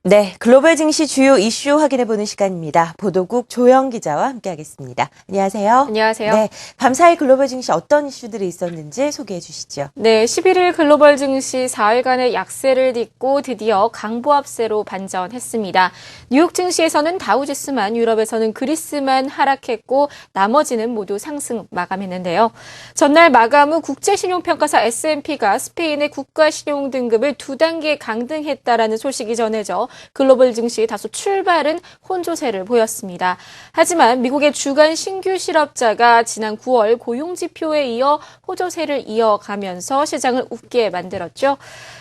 네, 글로벌 증시 주요 이슈 확인해보는 시간입니다. 보도국 조영 기자와 함께하겠습니다. 안녕하세요. 안녕하세요. 네, 밤 사이 글로벌 증시 어떤 이슈들이 있었는지 소개해 주시죠. 네, 11일 글로벌 증시 4일간의 약세를 딛고 드디어 강보합세로 반전했습니다. 뉴욕 증시에서는 다우지수만, 유럽에서는 그리스만 하락했고 나머지는 모두 상승 마감했는데요. 전날 마감 후 국제신용평가사 S&P가 스페인의 국가신용 등급을 2단계 강등했다라는 소식이 전해져 글로벌 증시 다소 출발은 혼조세를 보였습니다. 하지만 미국의 주간 신규 실업자가 지난 9월 고용지표에 이어 호조세를 이어가면서 시장을 웃게 만들었죠.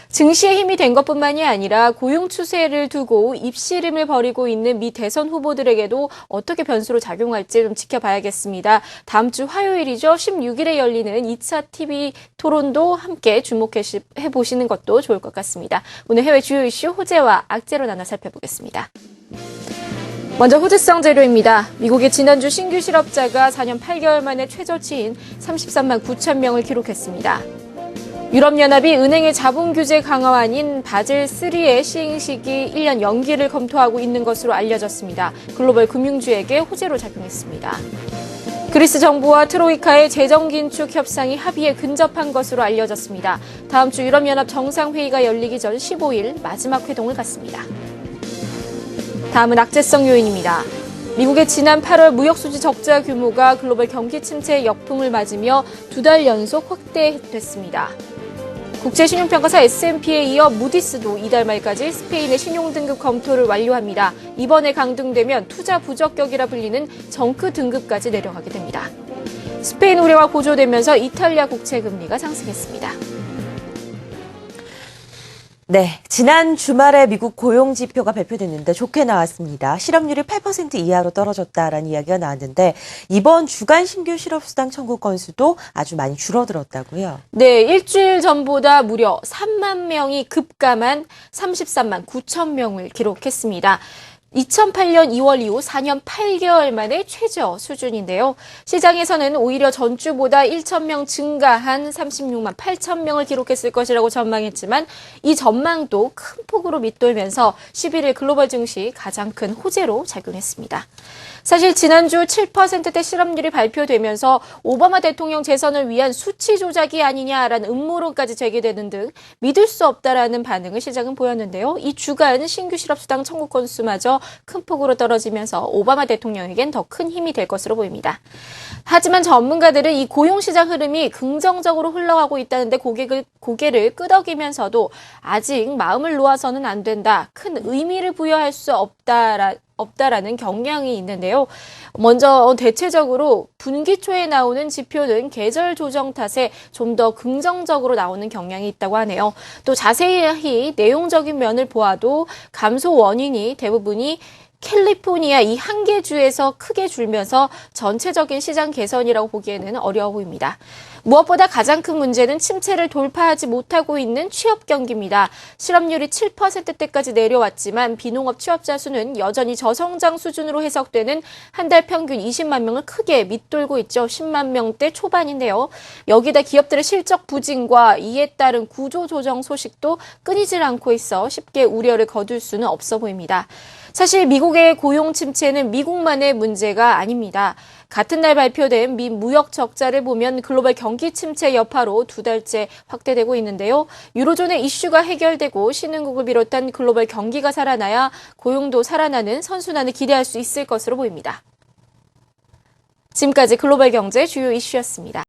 증시에 힘이 된 것뿐만이 아니라 고용 추세를 두고 입씨름을 벌이고 있는 미 대선 후보들에게도 어떻게 변수로 작용할지 좀 지켜봐야겠습니다. 다음 주 화요일이죠. 16일에 열리는 2차 TV 토론도 함께 주목해보시는 것도 좋을 것 같습니다. 오늘 해외 주요 이슈 호재와 악재로 나눠 살펴보겠습니다. 먼저 호재성 재료입니다. 미국의 지난주 신규 실업자가 4년 8개월 만에 최저치인 33만 9천 명을 기록했습니다. 유럽연합이 은행의 자본 규제 강화안인 바젤3의 시행 시기 1년 연기를 검토하고 있는 것으로 알려졌습니다. 글로벌 금융주에게 호재로 작용했습니다. 그리스 정부와 트로이카의 재정 긴축 협상이 합의에 근접한 것으로 알려졌습니다. 다음 주 유럽연합 정상회의가 열리기 전 15일 마지막 회동을 갖습니다. 다음은 악재성 요인입니다. 미국의 지난 8월 무역수지 적자 규모가 글로벌 경기 침체의 역풍을 맞으며 2달 연속 확대됐습니다. 국제신용평가사 S&P에 이어 무디스도 이달 말까지 스페인의 신용등급 검토를 완료합니다. 이번에 강등되면 투자 부적격이라 불리는 정크 등급까지 내려가게 됩니다. 스페인 우려가 고조되면서 이탈리아 국채금리가 상승했습니다. 네, 지난 주말에 미국 고용지표가 발표됐는데 좋게 나왔습니다. 실업률이 8% 이하로 떨어졌다라는 이야기가 나왔는데 이번 주간 신규 실업수당 청구 건수도 아주 많이 줄어들었다고요? 네, 일주일 전보다 무려 3만 명이 급감한 33만 9천 명을 기록했습니다. 2008년 2월 이후 4년 8개월 만에 최저 수준인데요. 시장에서는 오히려 전주보다 1,000명 증가한 36만 8천 명을 기록했을 것이라고 전망했지만 이 전망도 큰 폭으로 밑돌면서 11일 글로벌 증시 가장 큰 호재로 작용했습니다. 사실 지난주 7%대 실업률이 발표되면서 오바마 대통령 재선을 위한 수치 조작이 아니냐라는 음모론까지 제기되는 등 믿을 수 없다라는 반응을 시장은 보였는데요. 이 주간 신규 실업수당 청구 건수마저 큰 폭으로 떨어지면서 오바마 대통령에겐 더 큰 힘이 될 것으로 보입니다. 하지만 전문가들은 이 고용시장 흐름이 긍정적으로 흘러가고 있다는데 고개를 끄덕이면서도 아직 마음을 놓아서는 안 된다. 큰 의미를 부여할 수 없다라는 경향이 있는데요. 먼저 대체적으로 분기 초에 나오는 지표는 계절 조정 탓에 좀 더 긍정적으로 나오는 경향이 있다고 하네요. 또 자세히 내용적인 면을 보아도 감소 원인이 대부분이 캘리포니아 이 한 개 주에서 크게 줄면서 전체적인 시장 개선이라고 보기에는 어려워 보입니다. 무엇보다 가장 큰 문제는 침체를 돌파하지 못하고 있는 취업 경기입니다. 실업률이 7%대까지 내려왔지만 비농업 취업자 수는 여전히 저성장 수준으로 해석되는 한 달 평균 20만 명을 크게 밑돌고 있죠. 10만 명대 초반인데요. 여기다 기업들의 실적 부진과 이에 따른 구조 조정 소식도 끊이질 않고 있어 쉽게 우려를 거둘 수는 없어 보입니다. 사실 미국의 고용 침체는 미국만의 문제가 아닙니다. 같은 날 발표된 미 무역 적자를 보면 글로벌 경기 침체 여파로 2달째 확대되고 있는데요. 유로존의 이슈가 해결되고 신흥국을 비롯한 글로벌 경기가 살아나야 고용도 살아나는 선순환을 기대할 수 있을 것으로 보입니다. 지금까지 글로벌 경제 주요 이슈였습니다.